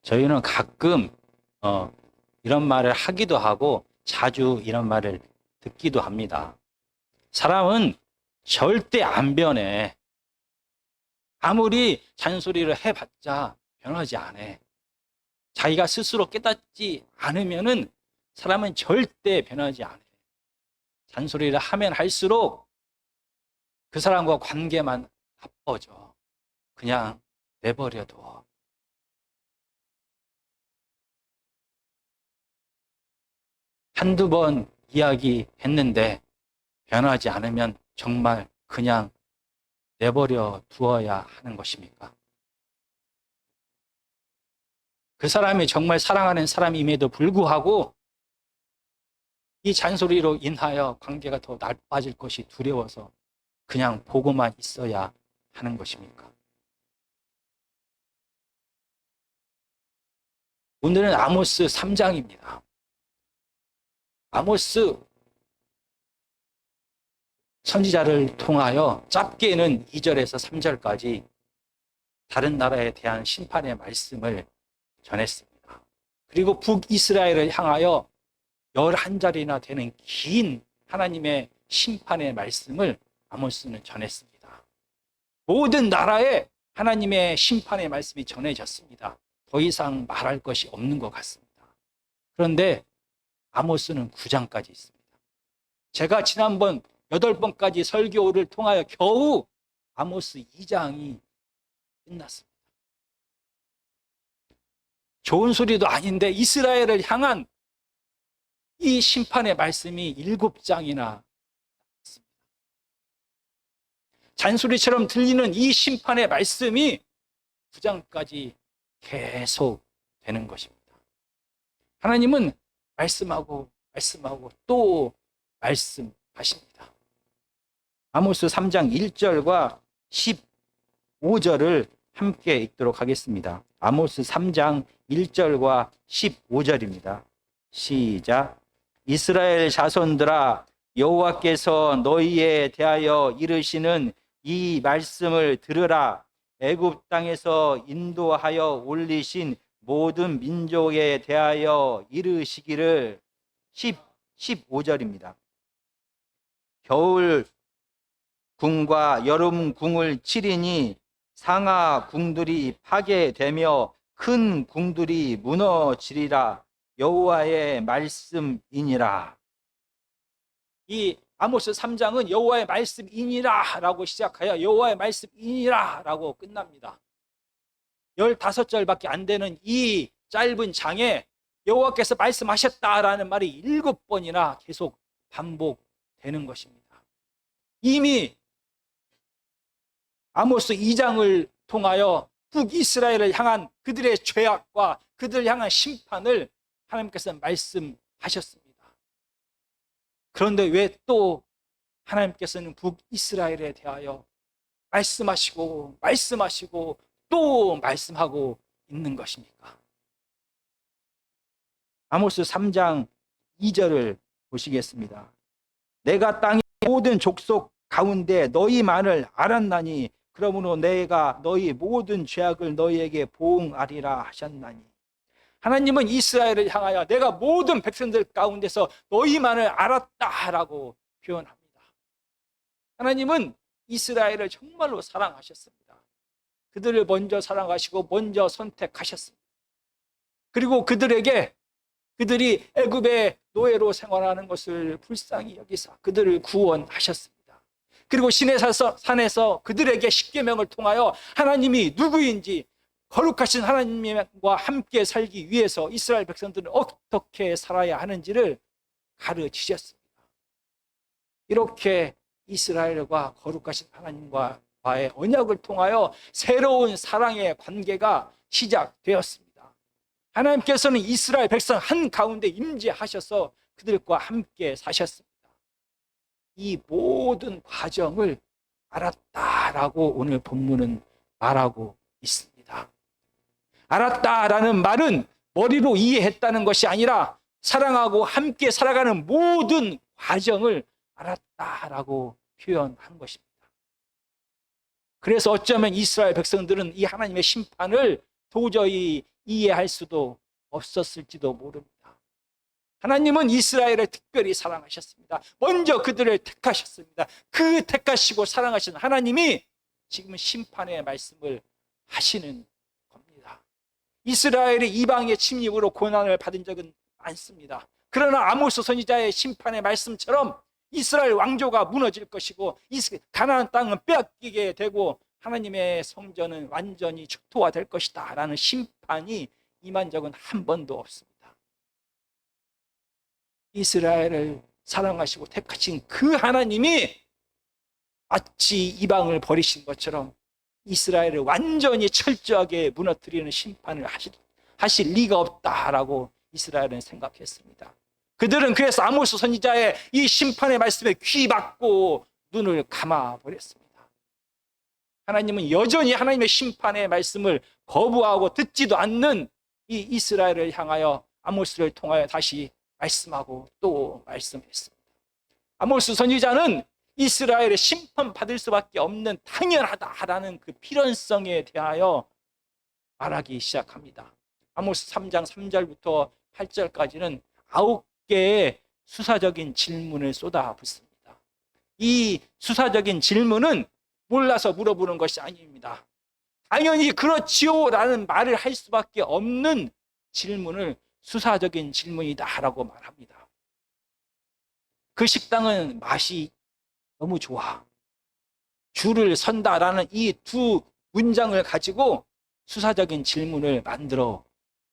저희는 가끔 이런 말을 하기도 하고 자주 이런 말을 듣기도 합니다. 사람은 절대 안 변해. 아무리 잔소리를 해봤자 변하지 않아. 자기가 스스로 깨닫지 않으면은 사람은 절대 변하지 않아. 잔소리를 하면 할수록 그 사람과 관계만 나빠져. 그냥 내버려둬. 한두 번 이야기했는데 변하지 않으면 정말 그냥 내버려 두어야 하는 것입니까? 그 사람이 정말 사랑하는 사람임에도 불구하고 이 잔소리로 인하여 관계가 더 나빠질 것이 두려워서 그냥 보고만 있어야 하는 것입니까? 오늘은 아모스 3장입니다. 아모스 선지자를 통하여 짧게는 2절에서 3절까지 다른 나라에 대한 심판의 말씀을 전했습니다. 그리고 북이스라엘을 향하여 11자리나 되는 긴 하나님의 심판의 말씀을 아모스는 전했습니다. 모든 나라에 하나님의 심판의 말씀이 전해졌습니다. 더 이상 말할 것이 없는 것 같습니다. 그런데 아모스는 9장까지 있습니다. 제가 지난번 8번까지 설교를 통하여 겨우 아모스 2장이 끝났습니다. 좋은 소리도 아닌데 이스라엘을 향한 이 심판의 말씀이 7장이나 있습니다. 잔소리처럼 들리는 이 심판의 말씀이 9장까지 계속 되는 것입니다. 하나님은 말씀하고 또 말씀하십니다. 아모스 3장 1절과 15절을 함께 읽도록 하겠습니다. 아모스 3장 1절과 15절입니다. 시작. 이스라엘 자손들아, 여호와께서 너희에 대하여 이르시는 이 말씀을 들으라. 애굽 땅에서 인도하여 올리신 모든 민족에 대하여 이르시기를. 15절입니다. 겨울 궁과 여름 궁을 치리니 상하 궁들이 파괴되며 큰 궁들이 무너지리라. 여호와의 말씀이니라. 이 아모스 3장은 여호와의 말씀이니라 라고 시작하여 여호와의 말씀이니라 라고 끝납니다. 15절밖에 안 되는 이 짧은 장에 여호와께서 말씀하셨다라는 말이 7번이나 계속 반복되는 것입니다. 이미 아모스 2장을 통하여 북이스라엘을 향한 그들의 죄악과 그들을 향한 심판을 하나님께서 말씀하셨습니다. 그런데 왜 또 하나님께서는 북이스라엘에 대하여 말씀하시고 또 말씀하고 있는 것입니까? 아모스 3장 2절을 보시겠습니다. 내가 땅의 모든 족속 가운데 너희만을 알았나니 그러므로 내가 너희 모든 죄악을 너희에게 보응하리라 하셨나니. 하나님은 이스라엘을 향하여 내가 모든 백성들 가운데서 너희만을 알았다라고 표현합니다. 하나님은 이스라엘을 정말로 사랑하셨습니다. 그들을 먼저 사랑하시고 먼저 선택하셨습니다. 그리고 그들이 애굽의 노예로 생활하는 것을 불쌍히 여기사 그들을 구원하셨습니다. 그리고 시내 산에서 그들에게 십계명을 통하여 하나님이 누구인지 거룩하신 하나님과 함께 살기 위해서 이스라엘 백성들은 어떻게 살아야 하는지를 가르치셨습니다. 이렇게 이스라엘과 거룩하신 하나님과의 언약을 통하여 새로운 사랑의 관계가 시작되었습니다. 하나님께서는 이스라엘 백성 한가운데 임재하셔서 그들과 함께 사셨습니다. 이 모든 과정을 알았다라고 오늘 본문은 말하고 있습니다. 알았다라는 말은 머리로 이해했다는 것이 아니라 사랑하고 함께 살아가는 모든 과정을 알았다라고 표현한 것입니다. 그래서 어쩌면 이스라엘 백성들은 이 하나님의 심판을 도저히 이해할 수도 없었을지도 모릅니다. 하나님은 이스라엘을 특별히 사랑하셨습니다. 먼저 그들을 택하셨습니다. 그 택하시고 사랑하신 하나님이 지금은 심판의 말씀을 하시는 겁니다. 이스라엘이 이방의 침입으로 고난을 받은 적은 많습니다. 그러나 아모스 선지자의 심판의 말씀처럼 이스라엘 왕조가 무너질 것이고 가나안 땅은 빼앗기게 되고 하나님의 성전은 완전히 축토화될 것이다 라는 심판이 임한 적은 한 번도 없습니다. 이스라엘을 사랑하시고 택하신 그 하나님이 마치 이방을 버리신 것처럼 이스라엘을 완전히 철저하게 무너뜨리는 심판을 하실 리가 없다라고 이스라엘은 생각했습니다. 그들은 그래서 아모스 선지자의 이 심판의 말씀에 귀 막고 눈을 감아버렸습니다. 하나님은 여전히 하나님의 심판의 말씀을 거부하고 듣지도 않는 이 이스라엘을 향하여 아모스를 통하여 다시 말씀하고 또 말씀했습니다. 아모스 선지자는 이스라엘의 심판받을 수밖에 없는 당연하다라는 그 필연성에 대하여 말하기 시작합니다. 아모스 3장 3절부터 8절까지는 9개의 수사적인 질문을 쏟아붓습니다. 이 수사적인 질문은 몰라서 물어보는 것이 아닙니다. 당연히 그렇지요 라는 말을 할 수밖에 없는 질문을 수사적인 질문이다라고 말합니다. 그 식당은 맛이 너무 좋아. 줄을 선다라는 이 두 문장을 가지고 수사적인 질문을 만들어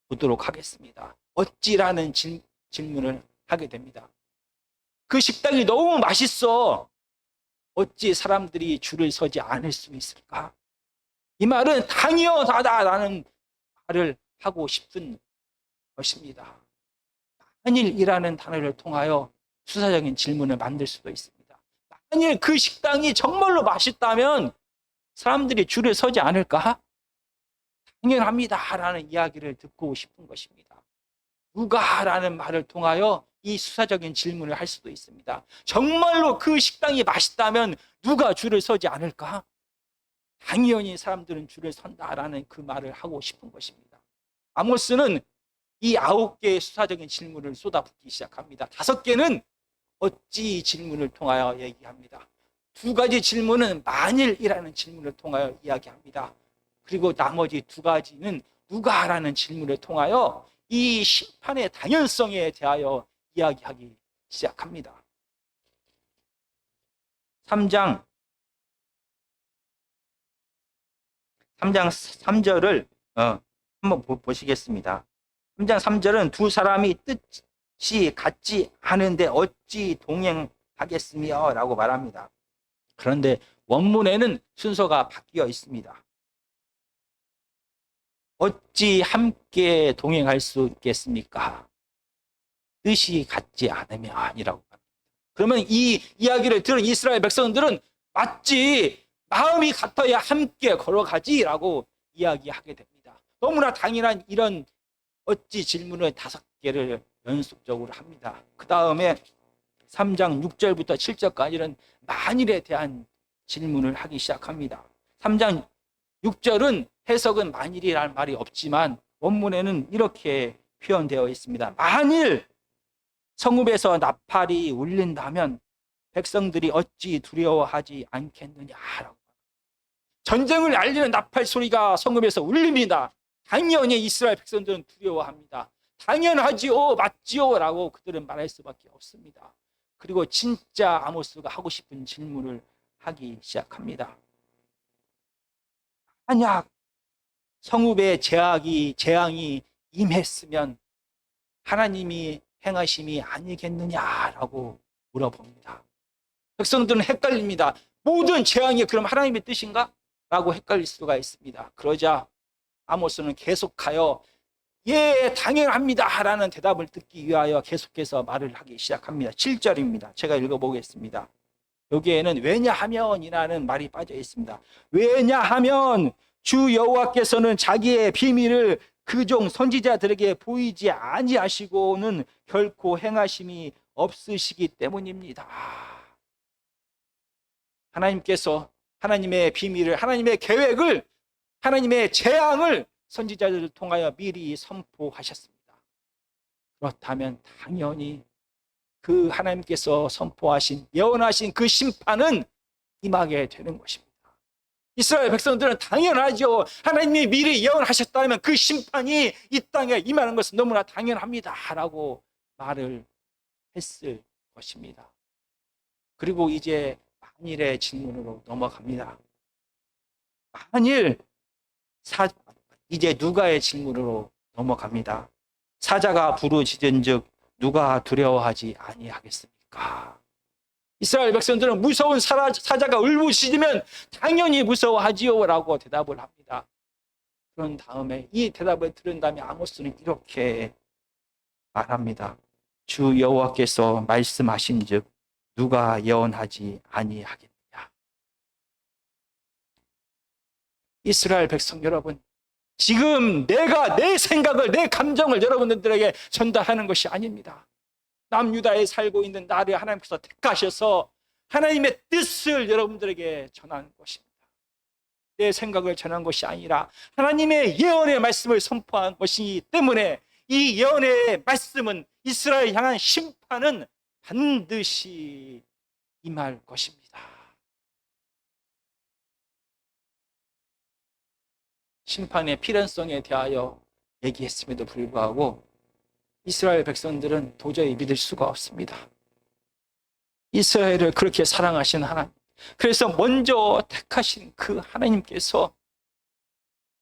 보도록 하겠습니다. 어찌라는 질문을 하게 됩니다. 그 식당이 너무 맛있어. 어찌 사람들이 줄을 서지 않을 수 있을까? 이 말은 당연하다라는 말을 하고 싶은 것입니다. 만일이라는 단어를 통하여 수사적인 질문을 만들 수도 있습니다. 만일 그 식당이 정말로 맛있다면 사람들이 줄을 서지 않을까? 당연합니다 라는 이야기를 듣고 싶은 것입니다. 누가라는 말을 통하여 이 수사적인 질문을 할 수도 있습니다. 정말로 그 식당이 맛있다면 누가 줄을 서지 않을까? 당연히 사람들은 줄을 선다라는 그 말을 하고 싶은 것입니다. 아모스는 이 9개의 수사적인 질문을 쏟아붓기 시작합니다. 5개는 어찌 질문을 통하여 얘기합니다. 2가지 질문은 만일이라는 질문을 통하여 이야기합니다. 그리고 나머지 2가지는 누가라는 질문을 통하여 이 심판의 당연성에 대하여 이야기하기 시작합니다. 3장 3절을 한번 보시겠습니다. 3장 3절은 두 사람이 뜻이 같지 않은데 어찌 동행하겠으며 라고 말합니다. 그런데 원문에는 순서가 바뀌어 있습니다. 어찌 함께 동행할 수 있겠습니까? 뜻이 같지 않으면이라고 합니다. 그러면 이 이야기를 들은 이스라엘 백성들은 맞지, 마음이 같아야 함께 걸어가지라고 이야기하게 됩니다. 너무나 당연한 이런 어찌 질문을 5개를 연속적으로 합니다. 그 다음에 3장 6절부터 7절까지는 만일에 대한 질문을 하기 시작합니다. 3장 6절은 해석은 만일이라는 말이 없지만 원문에는 이렇게 표현되어 있습니다. 만일 성읍에서 나팔이 울린다면 백성들이 어찌 두려워하지 않겠느냐라고. 전쟁을 알리는 나팔 소리가 성읍에서 울립니다. 당연히 이스라엘 백성들은 두려워합니다. 당연하지요, 맞지요 라고 그들은 말할 수밖에 없습니다. 그리고 진짜 아모스가 하고 싶은 질문을 하기 시작합니다. 만약 성읍에 재앙이 임했으면 하나님이 행하심이 아니겠느냐라고 물어봅니다. 백성들은 헷갈립니다. 모든 재앙이 그럼 하나님의 뜻인가? 라고 헷갈릴 수가 있습니다. 그러자 아모스는 계속하여 예, 당연합니다 라는 대답을 듣기 위하여 계속해서 말을 하기 시작합니다. 7절입니다. 제가 읽어보겠습니다. 여기에는 왜냐하면이라는 말이 빠져 있습니다. 왜냐하면 주 여호와께서는 자기의 비밀을 그종 선지자들에게 보이지 아니하시고는 결코 행하심이 없으시기 때문입니다. 하나님께서 하나님의 비밀을, 하나님의 계획을, 하나님의 재앙을 선지자들을 통하여 미리 선포하셨습니다. 그렇다면 당연히 그 하나님께서 선포하신 예언하신 그 심판은 임하게 되는 것입니다. 이스라엘 백성들은 당연하죠. 하나님이 미리 예언하셨다면 그 심판이 이 땅에 임하는 것은 너무나 당연합니다 라고 말을 했을 것입니다. 그리고 이제 만일의 질문으로 넘어갑니다. 만일 이제 누가의 질문으로 넘어갑니다. 사자가 부르짖은즉 누가 두려워하지 아니하겠습니까? 이스라엘 백성들은 무서운 사자가 울부짖으면 당연히 무서워하지요 라고 대답을 합니다. 그런 다음에 이 대답을 들은 다음에 아모스는 이렇게 말합니다. 주 여호와께서 말씀하신즉 누가 예언하지 아니하겠느냐. 이스라엘 백성 여러분, 지금 내가 내 생각을, 내 감정을 여러분들에게 전달하는 것이 아닙니다. 남유다에 살고 있는 나를 하나님께서 택하셔서 하나님의 뜻을 여러분들에게 전하는 것입니다. 내 생각을 전한 것이 아니라 하나님의 예언의 말씀을 선포한 것이기 때문에 이 예언의 말씀은, 이스라엘 향한 심판은 반드시 임할 것입니다. 심판의 필연성에 대하여 얘기했음에도 불구하고 이스라엘 백성들은 도저히 믿을 수가 없습니다. 이스라엘을 그렇게 사랑하신 하나님, 그래서 먼저 택하신 그 하나님께서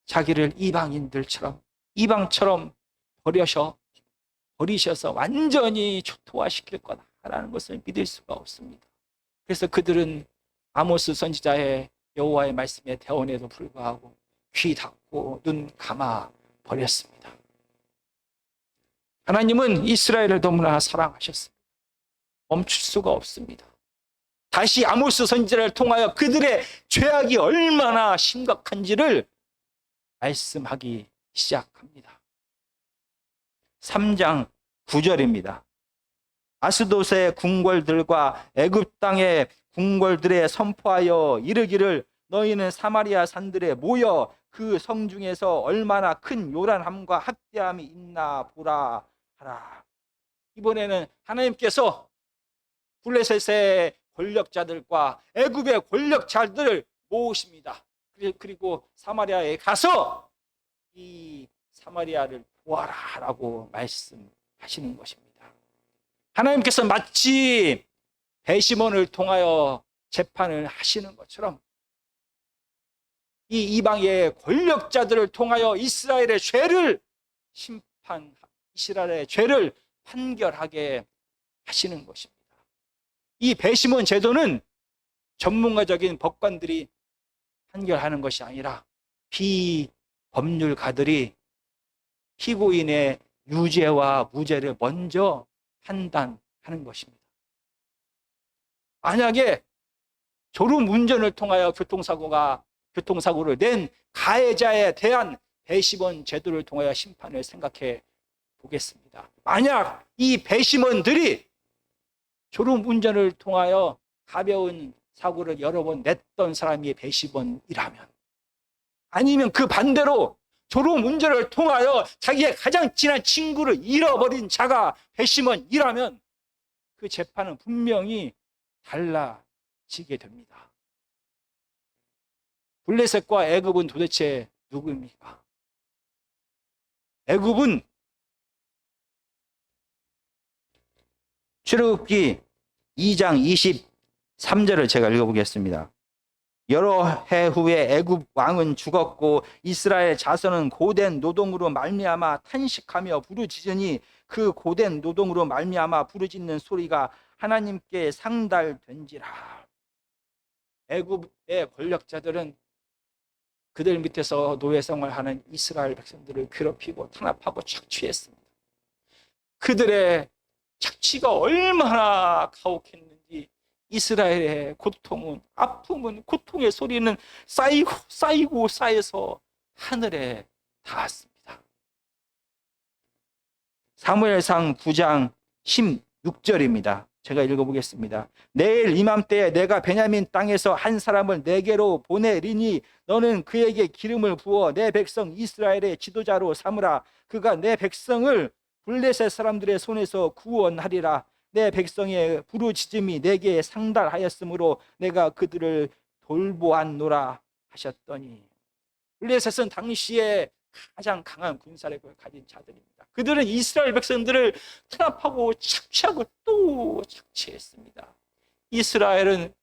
자기를 이방처럼 버리셔서 완전히 초토화시킬 거다라는 것을 믿을 수가 없습니다. 그래서 그들은 아모스 선지자의 여호와의 말씀에 대언에도 불구하고 귀 닫고 눈 감아 버렸습니다. 하나님은 이스라엘을 너무나 사랑하셨습니다. 멈출 수가 없습니다. 다시 아모스 선지자를 통하여 그들의 죄악이 얼마나 심각한지를 말씀하기 시작합니다. 3장 9절입니다. 아스돗의 궁궐들과 애굽 땅의 궁궐들에 선포하여 이르기를 너희는 사마리아 산들에 모여 그 성 중에서 얼마나 큰 요란함과 합대함이 있나 보라 하라. 이번에는 하나님께서 블레셋의 권력자들과 애굽의 권력자들을 모으십니다. 그리고 사마리아에 가서 이 사마리아를 보아라라고 말씀하시는 것입니다. 하나님께서 마치 배시몬을 통하여 재판을 하시는 것처럼 이 이방의 권력자들을 통하여 이스라엘의 죄를 이스라엘의 죄를 판결하게 하시는 것입니다. 이 배시몬 제도는 전문가적인 법관들이 판결하는 것이 아니라 비법률가들이 피고인의 유죄와 무죄를 먼저 판단하는 것입니다. 만약에 졸음 운전을 통하여 교통사고를 낸 가해자에 대한 배심원 제도를 통하여 심판을 생각해 보겠습니다. 만약 이 배심원들이 졸음 운전을 통하여 가벼운 사고를 여러 번 냈던 사람이 배심원이라면, 아니면 그 반대로 졸음 운전을 통하여 자기의 가장 친한 친구를 잃어버린 자가 배심원이라면 그 재판은 분명히 달라지게 됩니다. 블레셋과 애굽은 도대체 누구입니까? 애굽은 출애굽기 2장 23절을 제가 읽어보겠습니다. 여러 해 후에 애굽 왕은 죽었고 이스라엘 자손은 고된 노동으로 말미암아 탄식하며 부르짖으니 그 고된 노동으로 말미암아 부르짖는 소리가 하나님께 상달된지라. 애굽의 권력자들은 그들 밑에서 노예생활하는 이스라엘 백성들을 괴롭히고 탄압하고 착취했습니다. 그들의 착취가 얼마나 가혹했는지 이스라엘의 고통은, 아픔은, 고통의 소리는 쌓이고 쌓여서 하늘에 닿았습니다. 사무엘상 9장 16절입니다. 제가 읽어보겠습니다. 내일 이맘때에 내가 베냐민 땅에서 한 사람을 내게로 보내리니 너는 그에게 기름을 부어 내 백성 이스라엘의 지도자로 삼으라. 그가 내 백성을 블레셋 사람들의 손에서 구원하리라. 내 백성의 부르짖음이 내게 상달하였으므로 내가 그들을 돌보았노라 하셨더니, 블레셋은 당시에 가장 강한 군사력을 가진 자들입니다. 그들은 이스라엘 백성들을 탄압하고 착취하고 또 착취했습니다. 이스라엘은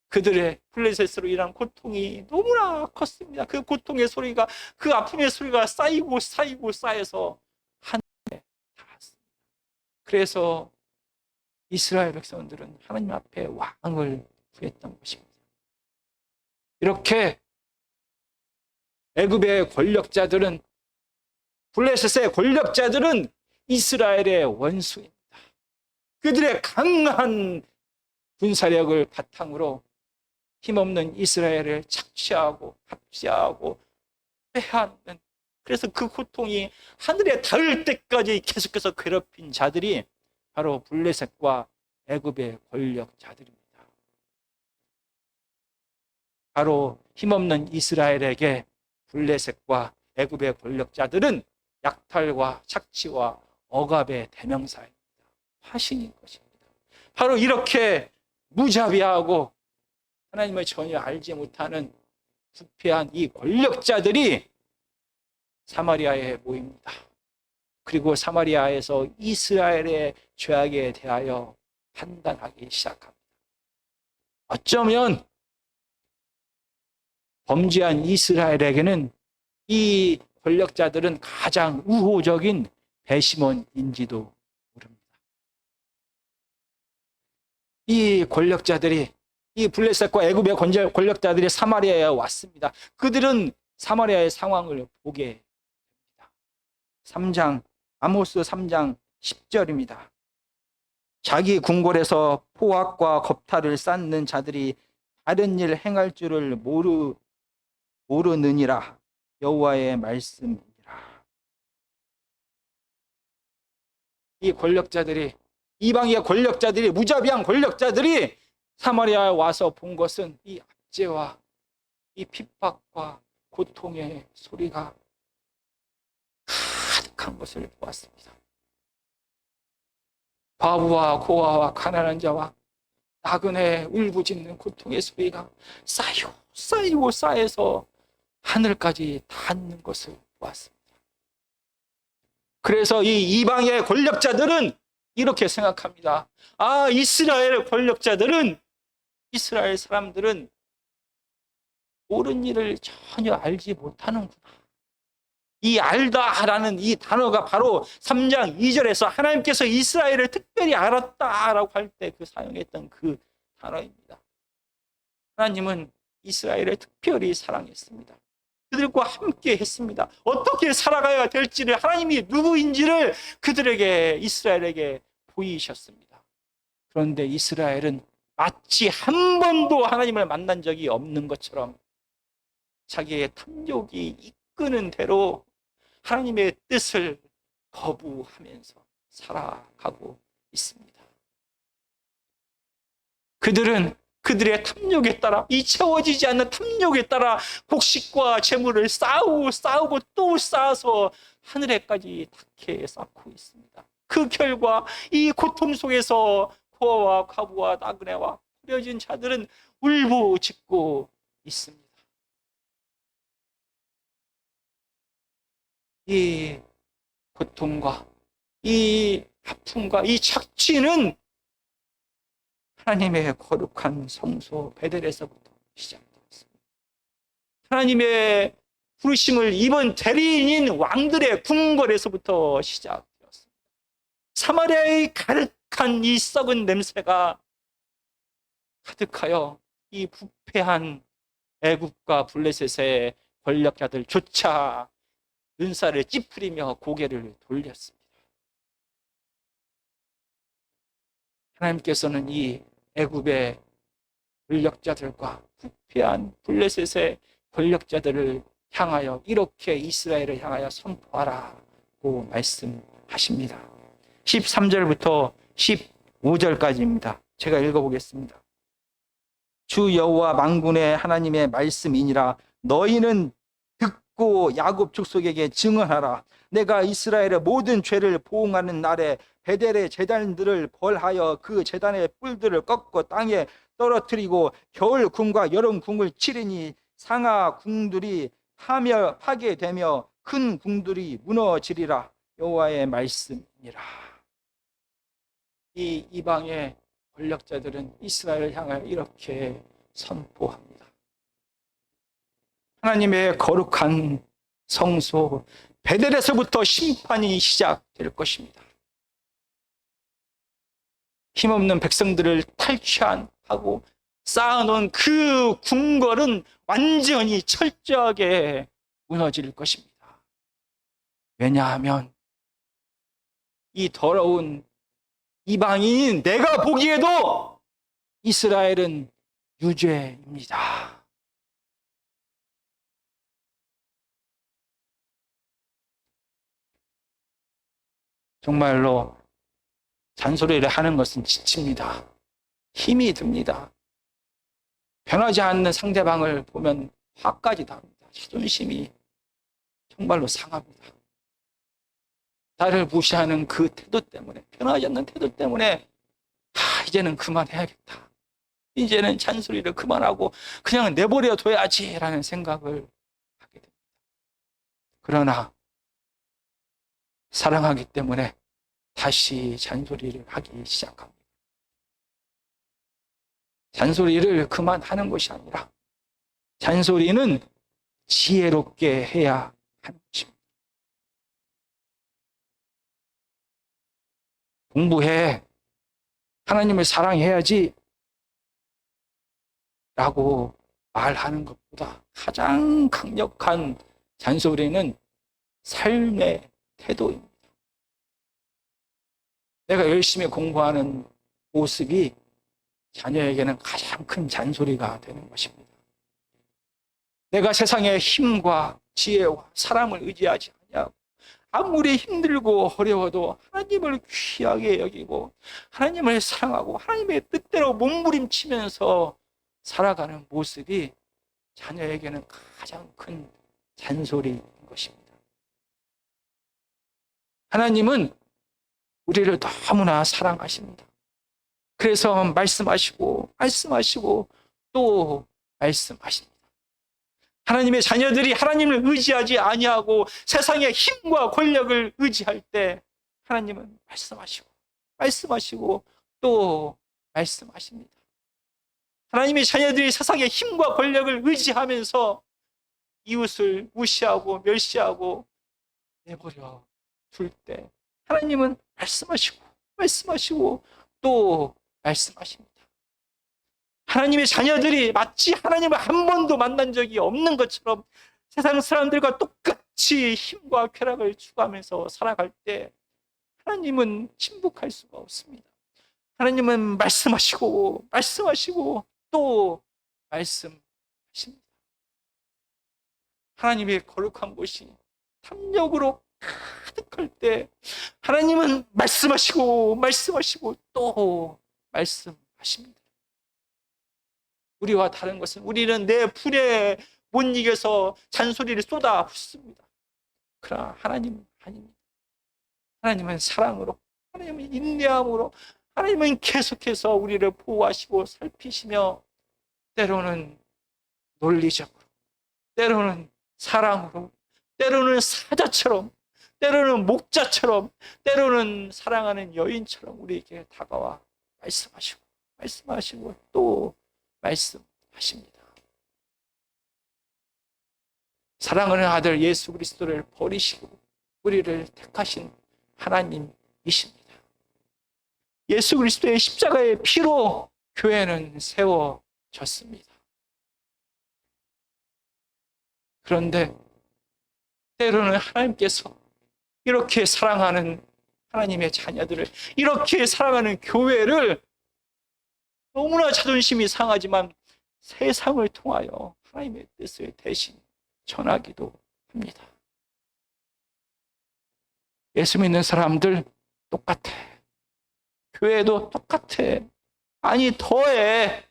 그들의 블레셋으로 인한 고통이 너무나 컸습니다. 그 고통의 소리가, 그 아픔의 소리가 쌓이고 쌓여서 하늘에 닿았습니다. 그래서 이스라엘 백성들은 하나님 앞에 왕을 구했던 것입니다. 이렇게 애굽의 권력자들은, 블레셋의 권력자들은 이스라엘의 원수입니다. 그들의 강한 군사력을 바탕으로 힘없는 이스라엘을 착취하고 합치하고 빼앗는, 그래서 그 고통이 하늘에 닿을 때까지 계속해서 괴롭힌 자들이 바로 블레셋과 애굽의 권력자들입니다. 바로 힘없는 이스라엘에게 블레셋과 애굽의 권력자들은 약탈과 착취와 억압의 대명사입니다. 화신인 것입니다. 바로 이렇게 무자비하고 하나님을 전혀 알지 못하는 부패한 이 권력자들이 사마리아에 모입니다. 그리고 사마리아에서 이스라엘의 죄악에 대하여 판단하기 시작합니다. 어쩌면 범죄한 이스라엘에게는 이 권력자들은 가장 우호적인 배심원인지도 모릅니다. 이 권력자들이, 이 블레셋과 애굽의 권력자들이 사마리아에 왔습니다. 그들은 사마리아의 상황을 보게 됩니다. 아모스 3장 10절입니다. 자기 궁궐에서 포악과 겁탈을 쌓는 자들이 다른 일 행할 줄을 모르느니라. 여호와의 말씀이라. 이 권력자들이, 이방의 권력자들이, 무자비한 권력자들이 사마리아에 와서 본 것은 이 압제와 이 핍박과 고통의 소리가 가득한 것을 보았습니다. 과부와 고아와 가난한 자와 나그네 울부짖는 고통의 소리가 쌓이고 쌓여서 하늘까지 닿는 것을 보았습니다. 그래서 이 이방의 권력자들은 이렇게 생각합니다. 아, 이스라엘 권력자들은, 이스라엘 사람들은 옳은 일을 전혀 알지 못하는구나. 이 알다라는 이 단어가 바로 3장 2절에서 하나님께서 이스라엘을 특별히 알았다라고 할 때 그 사용했던 그 단어입니다. 하나님은 이스라엘을 특별히 사랑했습니다. 그들과 함께 했습니다. 어떻게 살아가야 될지를, 하나님이 누구인지를 그들에게, 이스라엘에게 보이셨습니다. 그런데 이스라엘은 마치 한 번도 하나님을 만난 적이 없는 것처럼 자기의 탐욕이 이끄는 대로 하나님의 뜻을 거부하면서 살아가고 있습니다. 그들은 그들의 탐욕에 따라, 이 채워지지 않는 탐욕에 따라 곡식과 재물을 쌓고 또 쌓아서 하늘에까지 닿게 쌓고 있습니다. 그 결과 이 고통 속에서 고아와 과부와 나그네와 버려진 자들은 울부짖고 있습니다. 이 고통과 이 아픔과 이 착취는 하나님의 거룩한 성소 베델에서부터 시작되었습니다. 하나님의 부르심을 입은 대리인인 왕들의 궁궐에서부터 시작되었습니다. 사마리아의 가득한 이 썩은 냄새가 가득하여 이 부패한 애굽과 블레셋의 권력자들조차 눈살을 찌푸리며 고개를 돌렸습니다. 하나님께서는 이 애굽의 권력자들과 부패한 블레셋의 권력자들을 향하여 이렇게 이스라엘을 향하여 선포하라고 말씀하십니다. 13절부터 5절까지입니다. 제가 읽어보겠습니다. 주 여호와 만군의 하나님의 말씀이니라. 너희는 듣고 야곱 족속에게 증언하라. 내가 이스라엘의 모든 죄를 보응하는 날에 베델의 제단들을 벌하여 그 제단의 뿔들을 꺾고 땅에 떨어뜨리고 겨울 궁과 여름 궁을 치리니 상하 궁들이 파괴되며 큰 궁들이 무너지리라. 여호와의 말씀이니라. 이 이방의 권력자들은 이스라엘을 향하여 이렇게 선포합니다. 하나님의 거룩한 성소 베델에서부터 심판이 시작될 것입니다. 힘없는 백성들을 탈취하고 쌓아놓은 그 궁궐은 완전히 철저하게 무너질 것입니다. 왜냐하면 이 더러운 이방인인 내가 보기에도 이스라엘은 유죄입니다. 정말로 잔소리를 하는 것은 지칩니다. 힘이 듭니다. 변하지 않는 상대방을 보면 화까지 납니다. 자존심이 정말로 상합니다. 나를 무시하는 그 태도 때문에, 변하지 않는 태도 때문에 이제는 그만해야겠다. 이제는 잔소리를 그만하고 그냥 내버려 둬야지라는 생각을 하게 됩니다. 그러나 사랑하기 때문에 다시 잔소리를 하기 시작합니다. 잔소리를 그만하는 것이 아니라 잔소리는 지혜롭게 해야 하는 것입니다. 공부해. 하나님을 사랑해야지. 라고 말하는 것보다 가장 강력한 잔소리는 삶의 태도입니다. 내가 열심히 공부하는 모습이 자녀에게는 가장 큰 잔소리가 되는 것입니다. 내가 세상의 힘과 지혜와 사람을 의지하지 않냐고 아무리 힘들고 어려워도 하나님을 귀하게 여기고 하나님을 사랑하고 하나님의 뜻대로 몸부림치면서 살아가는 모습이 자녀에게는 가장 큰 잔소리인 것입니다. 하나님은 우리를 너무나 사랑하십니다. 그래서 말씀하시고 또 말씀하십니다. 하나님의 자녀들이 하나님을 의지하지 아니하고 세상의 힘과 권력을 의지할 때 하나님은 말씀하시고 또 말씀하십니다. 하나님의 자녀들이 세상의 힘과 권력을 의지하면서 이웃을 무시하고 멸시하고 내버려 둘 때 하나님은 말씀하시고 또 말씀하십니다. 하나님의 자녀들이 마치 하나님을 한 번도 만난 적이 없는 것처럼 세상 사람들과 똑같이 힘과 쾌락을 추구하면서 살아갈 때 하나님은 침묵할 수가 없습니다. 하나님은 말씀하시고 또 말씀하십니다. 하나님의 거룩한 곳이 탐욕으로 가득할 때 하나님은 말씀하시고 또 말씀하십니다. 우리와 다른 것은 우리는 내 불에 못 이겨서 잔소리를 쏟아붓습니다. 그러나 하나님은 아닙니다. 하나님은 사랑으로, 하나님은 인내함으로, 하나님은 계속해서 우리를 보호하시고 살피시며 때로는 논리적으로, 때로는 사랑으로, 때로는 사자처럼, 때로는 목자처럼, 때로는 사랑하는 여인처럼 우리에게 다가와 말씀하시고 또 말씀하십니다. 사랑하는 아들 예수 그리스도를 버리시고 우리를 택하신 하나님이십니다. 예수 그리스도의 십자가의 피로 교회는 세워졌습니다. 그런데 때로는 하나님께서 이렇게 사랑하는 하나님의 자녀들을, 이렇게 사랑하는 교회를 너무나 자존심이 상하지만 세상을 통하여 하나님의 뜻을 대신 전하기도 합니다. 예수 믿는 사람들 똑같아. 교회도 똑같아. 아니 더해.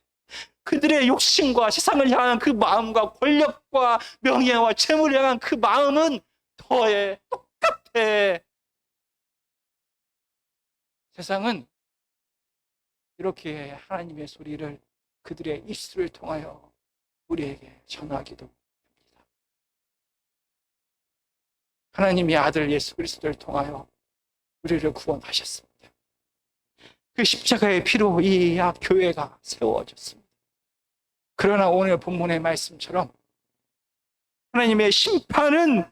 그들의 욕심과 세상을 향한 그 마음과 권력과 명예와 재물을 향한 그 마음은 더해. 똑같아. 세상은 이렇게 하나님의 소리를 그들의 입술을 통하여 우리에게 전하기도 합니다. 하나님의 아들 예수 그리스도를 통하여 우리를 구원하셨습니다. 그 십자가의 피로 이 교회가 세워졌습니다. 그러나 오늘 본문의 말씀처럼 하나님의 심판은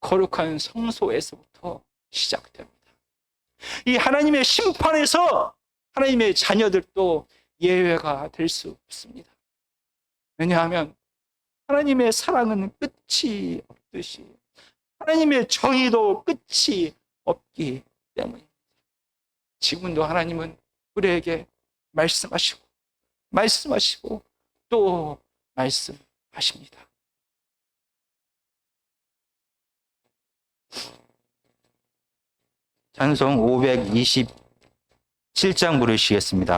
거룩한 성소에서부터 시작됩니다. 이 하나님의 심판에서 하나님의 자녀들도 예외가 될 수 없습니다. 왜냐하면 하나님의 사랑은 끝이 없듯이 하나님의 정의도 끝이 없기 때문입니다. 지금도 하나님은 우리에게 말씀하시고 또 말씀하십니다. 찬송 527장 부르시겠습니다.